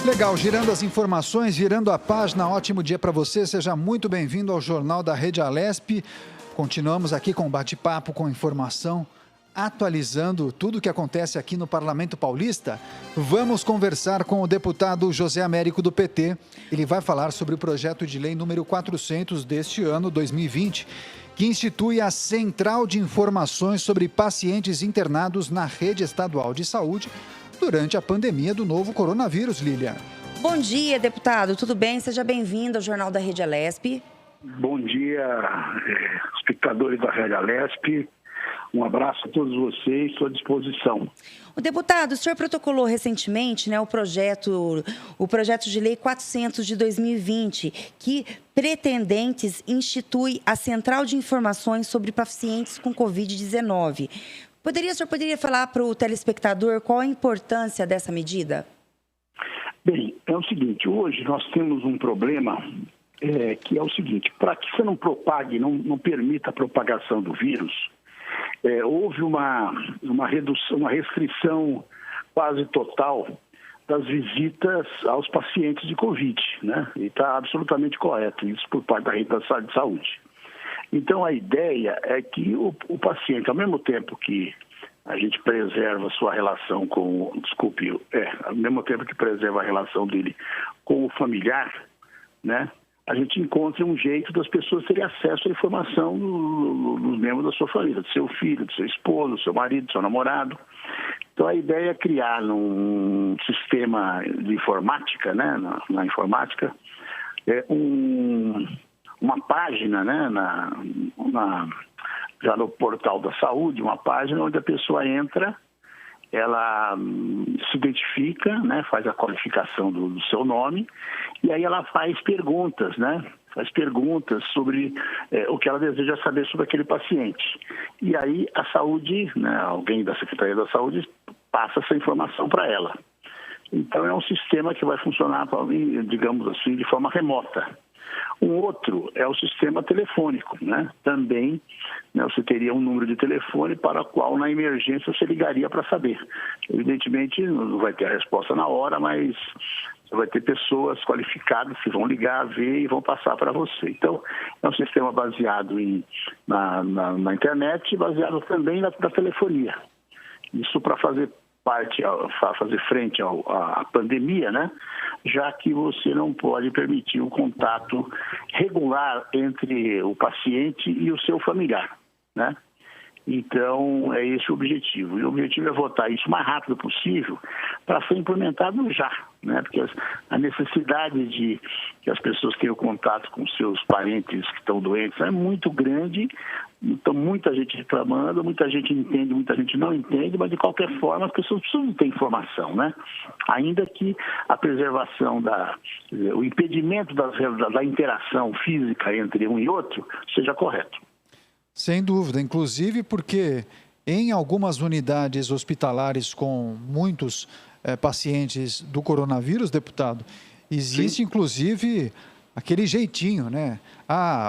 Legal, girando as informações, virando a página, ótimo dia para você, seja muito bem-vindo ao Jornal da Rede Alesp. Continuamos aqui com bate-papo, com informação, atualizando tudo o que acontece aqui no Parlamento Paulista. Vamos conversar com o deputado José Américo do PT. Ele vai falar sobre o projeto de lei número 400 deste ano, 2020, que institui a Central de Informações sobre Pacientes Internados na Rede Estadual de Saúde durante a pandemia do novo coronavírus, Lília. Bom dia, deputado. Tudo bem? Seja bem-vindo ao Jornal da Rede Alesp. Bom dia, espectadores da Rede Alesp. Um abraço a todos vocês, estou à disposição. O deputado, o senhor protocolou recentemente, o projeto de lei 400 de 2020, que pretendentes institui a Central de Informações sobre Pacientes com Covid-19. O senhor poderia falar para o telespectador qual a importância dessa medida? Bem, é o seguinte, hoje nós temos um problema que é o seguinte, para que você não propague, não permita a propagação do vírus, houve uma redução, uma restrição quase total das visitas aos pacientes de Covid, né? E está absolutamente correto isso por parte da Rede de Saúde. Então, a ideia é que o paciente, ao mesmo tempo que a gente preserva a sua relação com... ao mesmo tempo que preserva a relação dele com o familiar, né? A gente encontra um jeito das pessoas terem acesso à informação dos membros da sua família, do seu filho, do seu esposo, do seu marido, do seu namorado. Então, a ideia é criar um sistema de informática, né? Na informática, uma página, né, já no portal da saúde, uma página onde a pessoa entra, ela se identifica, né, faz a qualificação do seu nome e aí ela faz perguntas, né? Faz perguntas sobre o que ela deseja saber sobre aquele paciente. E aí a saúde, né, alguém da Secretaria da Saúde passa essa informação para ela. Então é um sistema que vai funcionar, digamos assim, de forma remota. Um outro é o sistema telefônico, né? Também, né, você teria um número de telefone para o qual, na emergência, você ligaria para saber. Evidentemente, não vai ter a resposta na hora, mas você vai ter pessoas qualificadas que vão ligar, ver e vão passar para você. Então, é um sistema baseado na internet e baseado também na telefonia. Isso para fazer frente à pandemia, né? Já que você não pode permitir o contato regular entre o paciente e o seu familiar, né? Então, é esse o objetivo. E o objetivo é votar isso o mais rápido possível para ser implementado já, né? Porque a necessidade de que as pessoas tenham contato com seus parentes que estão doentes é muito grande. Então, muita gente reclamando, muita gente entende, muita gente não entende, mas de qualquer forma as pessoas precisam ter informação, né? Ainda que a preservação, o impedimento da interação física entre um e outro seja correto. Sem dúvida, inclusive porque em algumas unidades hospitalares com muitos pacientes do coronavírus, deputado, existe inclusive aquele jeitinho, né?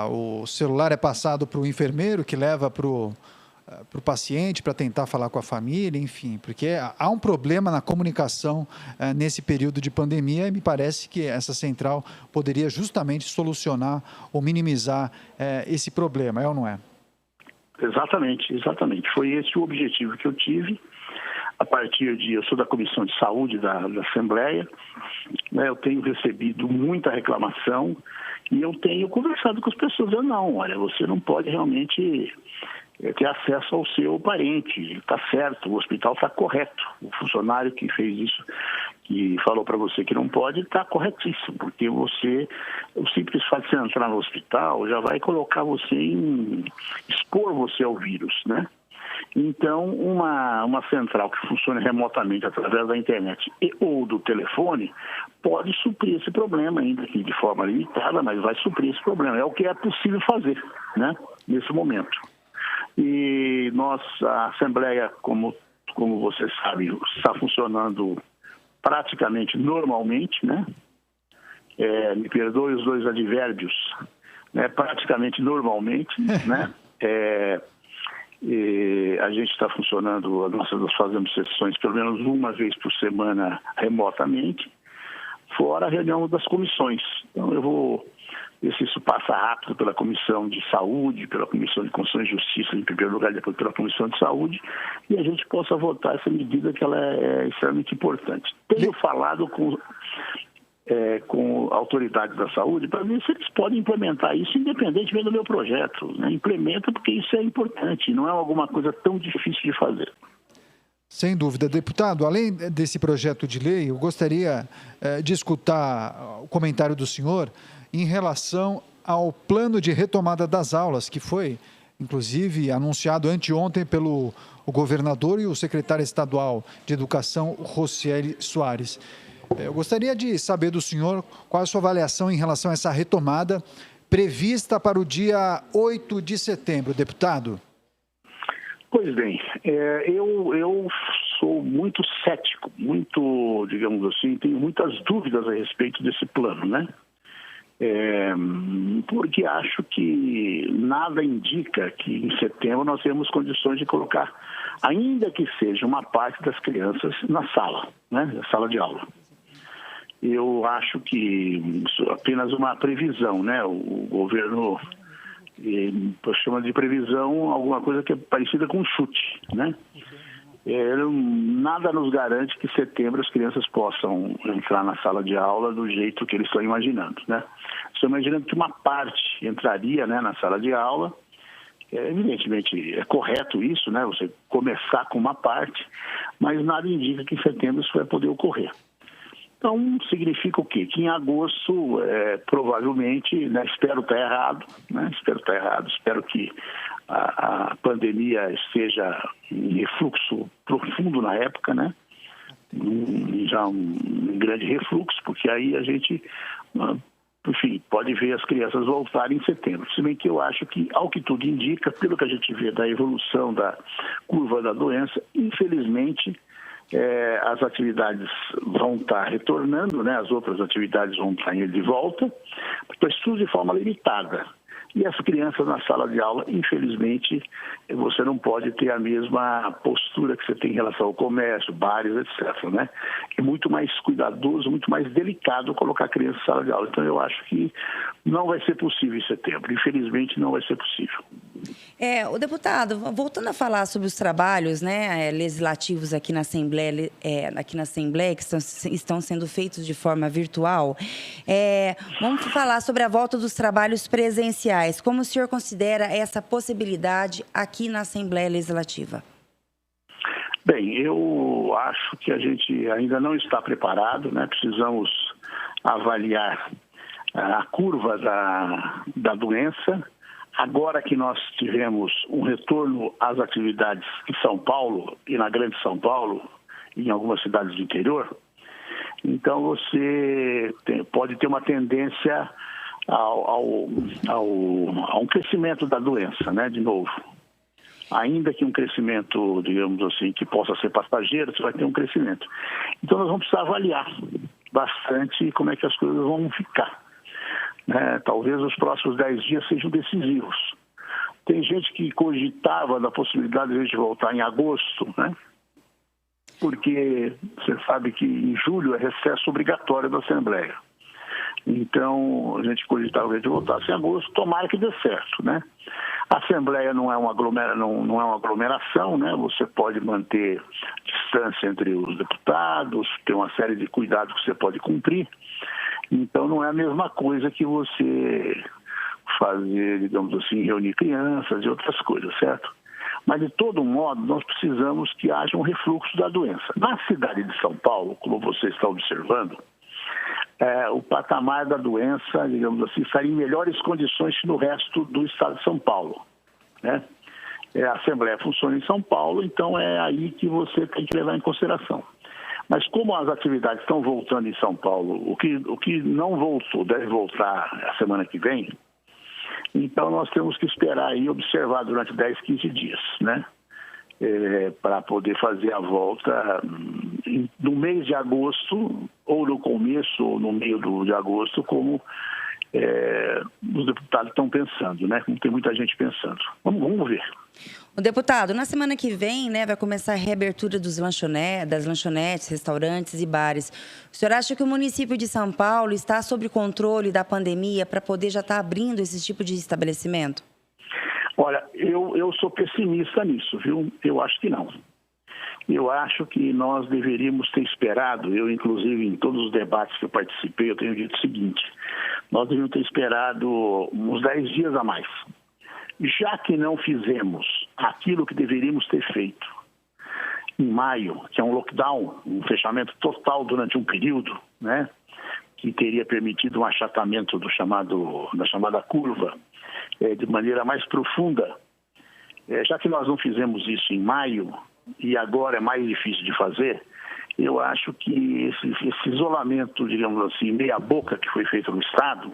O celular é passado para o enfermeiro que leva para o paciente para tentar falar com a família, enfim, porque há um problema na comunicação nesse período de pandemia e me parece que essa central poderia justamente solucionar ou minimizar esse problema, é ou não é? Exatamente. Foi esse o objetivo que eu tive. Eu sou da Comissão de Saúde da Assembleia, né? Eu tenho recebido muita reclamação e eu tenho conversado com as pessoas. Olha, você não pode realmente ter acesso ao seu parente, está certo, o hospital está correto. O funcionário que fez isso, que falou para você que não pode, está corretíssimo, porque o simples fato de você entrar no hospital já vai colocar você expor você ao vírus, né? Então, uma central que funcione remotamente através da internet ou do telefone pode suprir esse problema, ainda que de forma limitada, mas vai suprir esse problema. É o que é possível fazer, né, nesse momento. E a Assembleia, como você sabe, está funcionando praticamente normalmente, né? Me perdoe os dois advérbios, né? Praticamente normalmente, né? A gente está funcionando, nós fazemos sessões pelo menos uma vez por semana remotamente. fora a reunião das comissões. Então, eu vou ver se isso passa rápido pela Comissão de Saúde, pela Comissão de Constituição e Justiça, em primeiro lugar, depois pela Comissão de Saúde, e a gente possa votar essa medida, que ela é extremamente importante. Tenho falado com autoridades da saúde para ver se eles podem implementar isso independentemente do meu projeto, né? Implementa, porque isso é importante, não é alguma coisa tão difícil de fazer. Sem dúvida. Deputado, além desse projeto de lei, eu gostaria de escutar o comentário do senhor em relação ao plano de retomada das aulas, que foi, inclusive, anunciado anteontem pelo governador e o secretário estadual de Educação, Rocieli Soares. Eu gostaria de saber do senhor qual a sua avaliação em relação a essa retomada prevista para o dia 8 de setembro, deputado. Pois bem, eu sou muito cético, muito, digamos assim, tenho muitas dúvidas a respeito desse plano, né? Porque acho que nada indica que em setembro nós temos condições de colocar, ainda que seja uma parte das crianças na sala, né? Na sala de aula. Eu acho que isso é apenas uma previsão, né? O governo chama de previsão alguma coisa que é parecida com chute, né? Nada nos garante que em setembro as crianças possam entrar na sala de aula do jeito que eles estão imaginando, né? Estão imaginando que uma parte entraria, né, na sala de aula. Evidentemente é correto isso, né? Você começar com uma parte, mas nada indica que em setembro isso vai poder ocorrer. Então, significa o quê? Que em agosto, provavelmente, né, espero estar errado, né? Espero que a pandemia esteja em refluxo profundo na época, né? Já um grande refluxo, porque aí a gente, enfim, pode ver as crianças voltarem em setembro. Se bem que eu acho que, ao que tudo indica, pelo que a gente vê da evolução da curva da doença, infelizmente, as atividades vão estar retornando, né? As outras atividades vão estar indo de volta, mas tudo de forma limitada. E as crianças na sala de aula, infelizmente, você não pode ter a mesma postura que você tem em relação ao comércio, bares, etc., né? É muito mais cuidadoso, muito mais delicado colocar a criança na sala de aula. Então, eu acho que não vai ser possível em setembro. Infelizmente, não vai ser possível. O deputado, voltando a falar sobre os trabalhos, né, legislativos aqui na Assembleia, que estão sendo feitos de forma virtual, vamos falar sobre a volta dos trabalhos presenciais. Como o senhor considera essa possibilidade aqui na Assembleia Legislativa? Bem, eu acho que a gente ainda não está preparado, né? Precisamos avaliar a curva da doença. Agora que nós tivemos um retorno às atividades em São Paulo e na Grande São Paulo, e em algumas cidades do interior, então você pode ter uma tendência a um crescimento da doença, né, de novo. Ainda que um crescimento, digamos assim, que possa ser passageiro, você vai ter um crescimento. Então nós vamos precisar avaliar bastante como é que as coisas vão ficar. Talvez os próximos 10 dias sejam decisivos. Tem gente que cogitava da possibilidade de a gente voltar em agosto, né? Porque você sabe que em julho é recesso obrigatório da Assembleia. Então, a gente cogitava de voltar em agosto, tomara que dê certo, né? A Assembleia não é uma aglomeração, né? Você pode manter distância entre os deputados, tem uma série de cuidados que você pode cumprir. Então, não é a mesma coisa que você fazer, digamos assim, reunir crianças e outras coisas, certo? Mas, de todo modo, nós precisamos que haja um refluxo da doença. Na cidade de São Paulo, como você está observando, o patamar da doença, digamos assim, estaria em melhores condições que no resto do estado de São Paulo, né? A Assembleia funciona em São Paulo, então é aí que você tem que levar em consideração. Mas como as atividades estão voltando em São Paulo, o que não voltou, deve voltar a semana que vem, então nós temos que esperar e observar durante 10, 15 dias, né? Para poder fazer a volta no mês de agosto, ou no começo, ou no meio de agosto, como os deputados estão pensando, né? Como tem muita gente pensando. Vamos ver. O deputado, na semana que vem, né, vai começar a reabertura das lanchonetes, restaurantes e bares. O senhor acha que o município de São Paulo está sob controle da pandemia para poder já estar abrindo esse tipo de estabelecimento? Olha, eu sou pessimista nisso, viu? Eu acho que não. Eu acho que nós deveríamos ter esperado, eu inclusive em todos os debates que eu participei, eu tenho dito o seguinte, nós deveríamos ter esperado uns 10 dias a mais. Já que não fizemos aquilo que deveríamos ter feito em maio, que é um lockdown, um fechamento total durante um período, né, que teria permitido um achatamento da chamada curva de maneira mais profunda, já que nós não fizemos isso em maio e agora é mais difícil de fazer, eu acho que esse isolamento, digamos assim, meia boca que foi feito no Estado,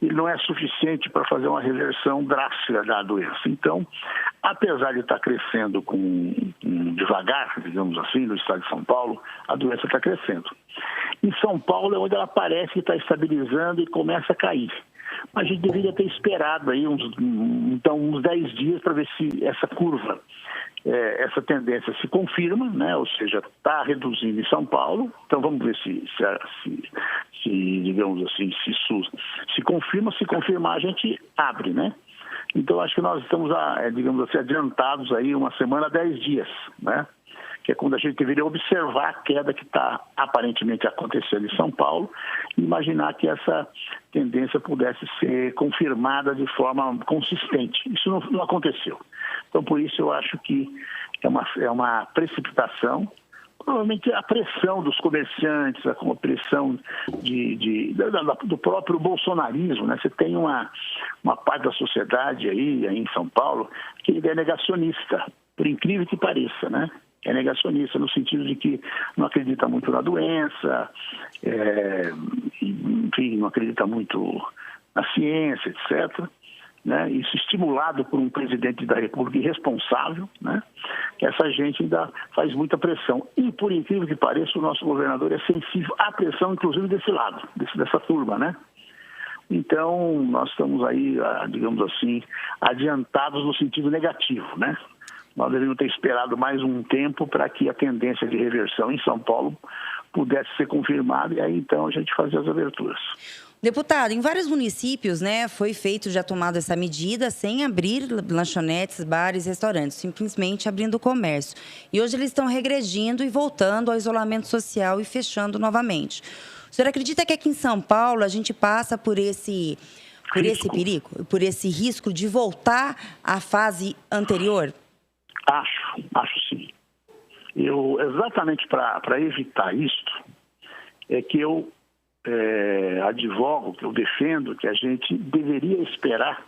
ele não é suficiente para fazer uma reversão drástica da doença. Então, apesar de estar crescendo devagar, digamos assim, no estado de São Paulo, a doença está crescendo. Em São Paulo é onde ela parece que está estabilizando e começa a cair. Mas a gente deveria ter esperado aí uns 10 dias para ver se essa curva, essa tendência se confirma, né? Ou seja, está reduzindo em São Paulo. Então vamos ver se digamos assim, se isso se confirma. Se confirmar, a gente abre, né? Então acho que nós estamos, digamos assim, adiantados aí uma semana, 10 dias, né? Que é quando a gente deveria observar a queda que está aparentemente acontecendo em São Paulo e imaginar que essa tendência pudesse ser confirmada de forma consistente. Isso não aconteceu. Então, por isso, eu acho que é uma precipitação. Provavelmente a pressão dos comerciantes, a pressão do próprio bolsonarismo, né? Você tem uma parte da sociedade aí em São Paulo que é negacionista, por incrível que pareça, né? É negacionista no sentido de que não acredita muito na doença, enfim, não acredita muito na ciência, etc., né? Isso estimulado por um presidente da República irresponsável, né? Essa gente ainda faz muita pressão. E, por incrível que pareça, o nosso governador é sensível à pressão, inclusive desse lado, dessa turma, né? Então, nós estamos aí, digamos assim, adiantados no sentido negativo, né? Nós deveríamos ter esperado mais um tempo para que a tendência de reversão em São Paulo pudesse ser confirmada e aí, então, a gente fazer as aberturas. Deputado, em vários municípios, né, foi feito, já tomado essa medida, sem abrir lanchonetes, bares, restaurantes, simplesmente abrindo o comércio. E hoje eles estão regredindo e voltando ao isolamento social e fechando novamente. O senhor acredita que aqui em São Paulo a gente passa por esse perigo, por esse risco de voltar à fase anterior? Acho sim. Exatamente para evitar isto, é que eu advogo, que eu defendo que a gente deveria esperar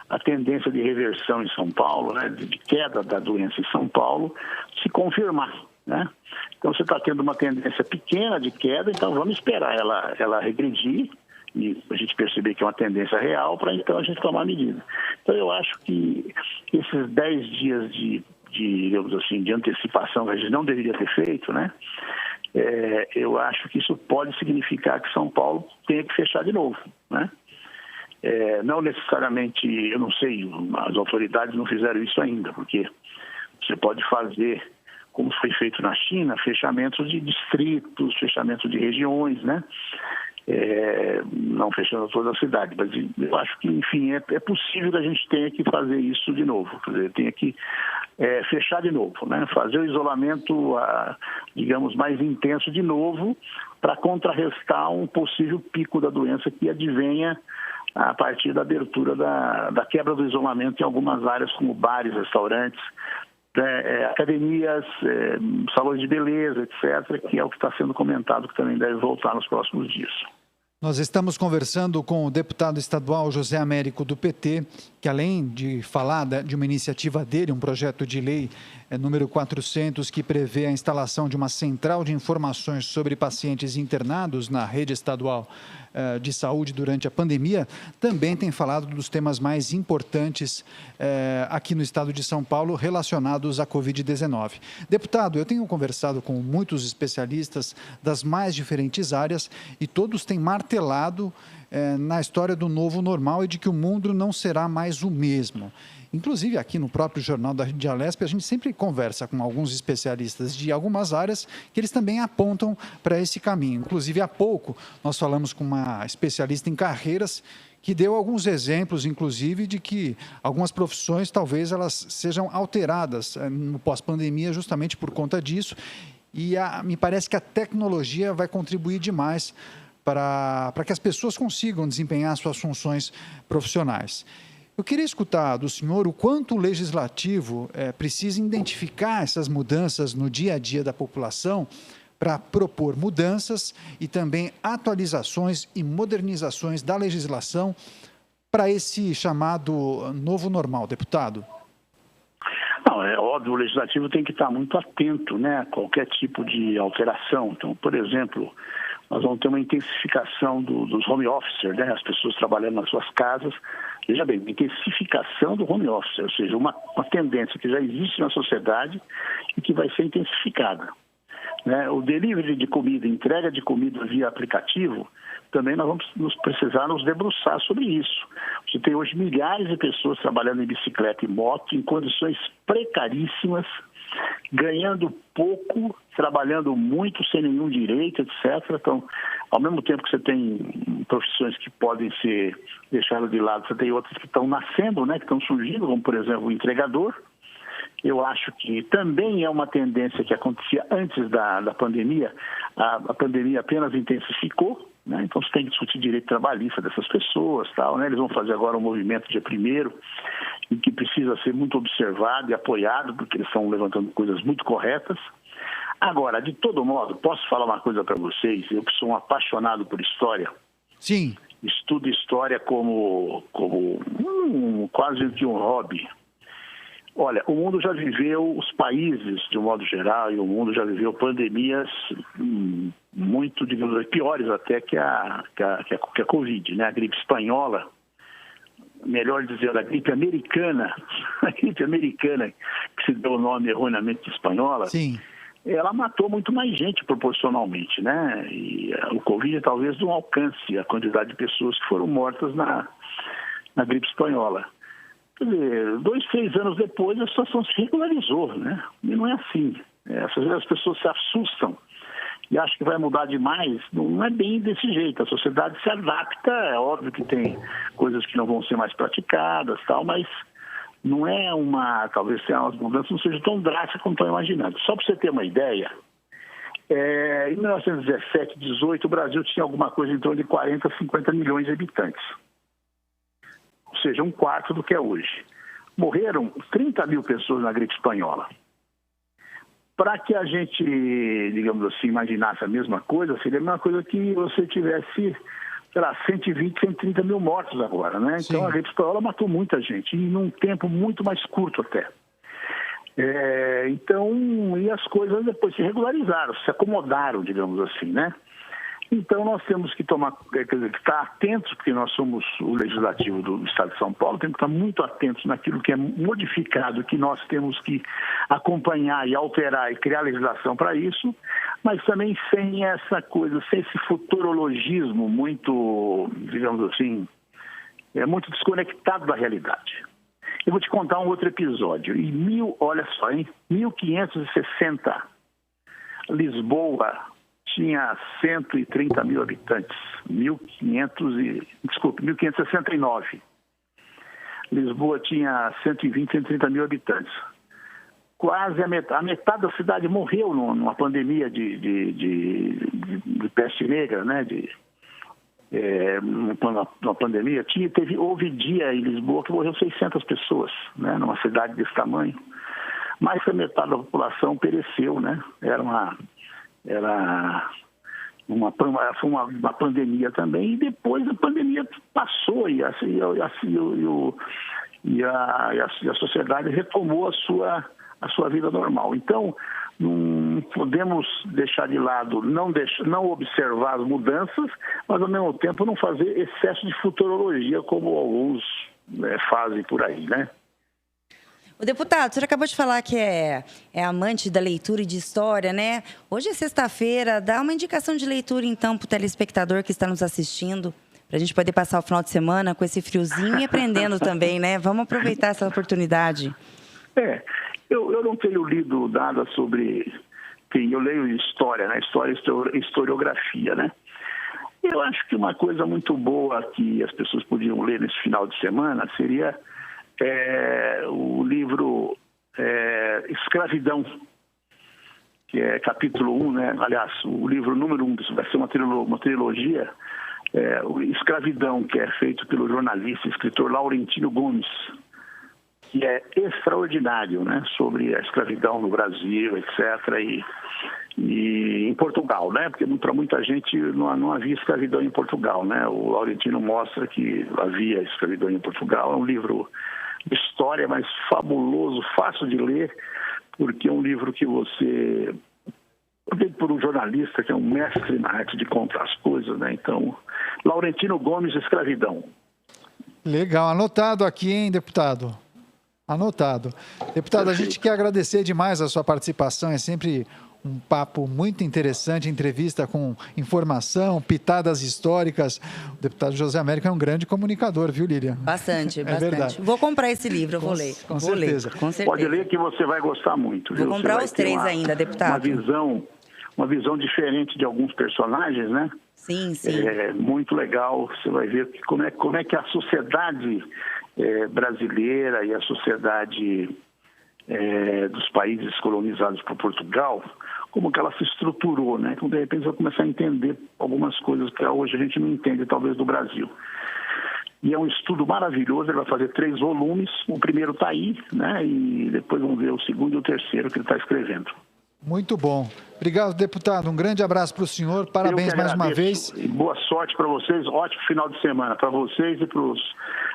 a tendência de reversão em São Paulo, né, de queda da doença em São Paulo, se confirmar, né? Então, você está tendo uma tendência pequena de queda, então vamos esperar ela regredir e a gente perceber que é uma tendência real para então a gente tomar medida. Então, eu acho que esses 10 dias digamos assim, de antecipação que a gente não deveria ter feito, né? Eu acho que isso pode significar que São Paulo tenha que fechar de novo, né? Não necessariamente, eu não sei, as autoridades não fizeram isso ainda, porque você pode fazer, como foi feito na China, fechamentos de distritos, fechamento de regiões, né? Não fechando toda a cidade, mas eu acho que, enfim, é possível que a gente tenha que fazer isso de novo, quer dizer, tenha que fechar de novo, né? Fazer o isolamento, digamos, mais intenso de novo, para contrarrestar um possível pico da doença que advenha a partir da abertura da quebra do isolamento em algumas áreas, como bares, restaurantes, academias, salões de beleza, etc., que é o que está sendo comentado, que também deve voltar nos próximos dias. Nós estamos conversando com o deputado estadual José Américo do PT, que além de falar de uma iniciativa dele, um projeto de lei número 400, que prevê a instalação de uma central de informações sobre pacientes internados na rede estadual de saúde durante a pandemia, também tem falado dos temas mais importantes aqui no estado de São Paulo relacionados à Covid-19. Deputado, eu tenho conversado com muitos especialistas das mais diferentes áreas e todos têm martelado na história do novo normal e de que o mundo não será mais o mesmo. Inclusive, aqui no próprio Jornal da Alesp, a gente sempre conversa com alguns especialistas de algumas áreas que eles também apontam para esse caminho. Inclusive, há pouco, nós falamos com uma especialista em carreiras que deu alguns exemplos, inclusive, de que algumas profissões talvez elas sejam alteradas no pós-pandemia justamente por conta disso. E me parece que a tecnologia vai contribuir demais para que as pessoas consigam desempenhar suas funções profissionais. Eu queria escutar do senhor o quanto o legislativo precisa identificar essas mudanças no dia a dia da população para propor mudanças e também atualizações e modernizações da legislação para esse chamado novo normal, deputado. Não, é óbvio, o legislativo tem que estar muito atento, né, a qualquer tipo de alteração. Então, por exemplo, nós vamos ter uma intensificação dos home officers, né, as pessoas trabalhando nas suas casas. Veja bem, intensificação do home office, ou seja, uma tendência que já existe na sociedade e que vai ser intensificada. Né? O delivery de comida, entrega de comida via aplicativo, também nós vamos precisar nos debruçar sobre isso. Você tem hoje milhares de pessoas trabalhando em bicicleta e moto em condições precaríssimas, ganhando pouco, trabalhando muito sem nenhum direito, etc. Então, ao mesmo tempo que você tem profissões que podem ser deixadas de lado, você tem outras que estão nascendo, né, que estão surgindo, como, por exemplo, o entregador. Eu acho que também é uma tendência que acontecia antes da pandemia. A pandemia apenas intensificou, né? Então você tem que discutir direito trabalhista dessas pessoas, tal, né? Eles vão fazer agora um movimento dia 1º, e que precisa ser muito observado e apoiado, porque eles estão levantando coisas muito corretas. Agora, de todo modo, posso falar uma coisa para vocês? Eu que sou um apaixonado por história. Sim. Estudo história como quase que um hobby. Olha, o mundo já viveu, os países, de um modo geral, e o mundo já viveu pandemias muito, digamos, piores até que a Covid, né? A gripe espanhola, melhor dizendo, a gripe americana, que se deu o nome erroneamente de espanhola. Sim. Ela matou muito mais gente proporcionalmente, né? E o Covid talvez não alcance a quantidade de pessoas que foram mortas na gripe espanhola. Quer dizer, 2, 3 anos depois a situação se regularizou, né? E não é assim. Às vezes as pessoas se assustam e acham que vai mudar demais. Não é bem desse jeito. A sociedade se adapta, é óbvio que tem coisas que não vão ser mais praticadas, tal, mas não é talvez as mudanças não sejam tão drásticas como estão imaginando. Só para você ter uma ideia, em 1917, 18, o Brasil tinha alguma coisa em torno de 40, 50 milhões de habitantes. Ou seja, 1/4 do que é hoje. Morreram 30 mil pessoas na gripe espanhola. Para que a gente, digamos assim, imaginasse a mesma coisa, seria a mesma coisa que você tivesse, sei lá, 120, 130 mil mortos agora, né? Sim. Então a gripe espanhola matou muita gente, e num tempo muito mais curto até. Então, e as coisas depois se regularizaram, se acomodaram, digamos assim, né? Então, nós temos que estar atentos, porque nós somos o legislativo do Estado de São Paulo, temos que estar muito atentos naquilo que é modificado, que nós temos que acompanhar e alterar e criar legislação para isso, mas também sem essa coisa, sem esse futurologismo muito, digamos assim, muito desconectado da realidade. Eu vou te contar um outro episódio. Olha só, em 1560, Lisboa tinha 130 mil habitantes, 1569. Lisboa tinha 120, 130 mil habitantes. Quase a metade da cidade morreu numa pandemia de peste negra, né? Numa pandemia. Houve dia em Lisboa que morreu 600 pessoas, né? Numa cidade desse tamanho. Mais da metade da população pereceu, né? Foi uma pandemia também, e depois a pandemia passou e a sociedade retomou a sua vida normal. Então, não podemos deixar de lado, não observar as mudanças, mas ao mesmo tempo não fazer excesso de futurologia como alguns fazem por aí, né? O deputado, o senhor acabou de falar que é amante da leitura e de história, né? Hoje é sexta-feira, dá uma indicação de leitura, então, para o telespectador que está nos assistindo, para a gente poder passar o final de semana com esse friozinho e aprendendo também, né? Vamos aproveitar essa oportunidade. Eu não tenho lido nada sobre... Eu leio história, né? História e historiografia, né? Eu acho que uma coisa muito boa que as pessoas podiam ler nesse final de semana seria o livro Escravidão, que é capítulo 1, né? Aliás, o livro número 1, vai ser uma trilogia, o Escravidão, que é feito pelo jornalista e escritor Laurentino Gomes, que é extraordinário, né? Sobre a escravidão no Brasil, etc., e em Portugal, né? Porque para muita gente não havia escravidão em Portugal, né? O Laurentino mostra que havia escravidão em Portugal. É um livro de história, mas fabuloso, fácil de ler, porque é um livro que você... feito por um jornalista que é um mestre na arte de contar as coisas, né? Então, Laurentino Gomes, Escravidão. Legal, anotado aqui, hein, deputado? Anotado. Deputado, a gente quer agradecer demais a sua participação, é sempre um papo muito interessante, entrevista com informação, pitadas históricas. O deputado José Américo é um grande comunicador, viu, Lília? Bastante. Verdade. Vou comprar esse livro, eu vou ler. Com certeza. Com certeza. Pode ler que você vai gostar muito. Vou comprar os 3 ainda, deputado. Uma visão diferente de alguns personagens, né? Sim, sim. É muito legal, você vai ver como é que a sociedade brasileira e a sociedade dos países colonizados por Portugal, como que ela se estruturou, né? Então, de repente, você vai começar a entender algumas coisas que hoje a gente não entende, talvez, do Brasil. E é um estudo maravilhoso, ele vai fazer 3 volumes, o primeiro está aí, né? E depois vamos ver o segundo e o terceiro que ele está escrevendo. Muito bom. Obrigado, deputado. Um grande abraço para o senhor. Parabéns mais uma vez. E boa sorte para vocês. Ótimo final de semana para vocês e para os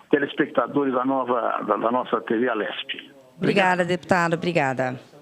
telespectadores da nossa TV Alesp. Obrigada, deputado. Obrigada.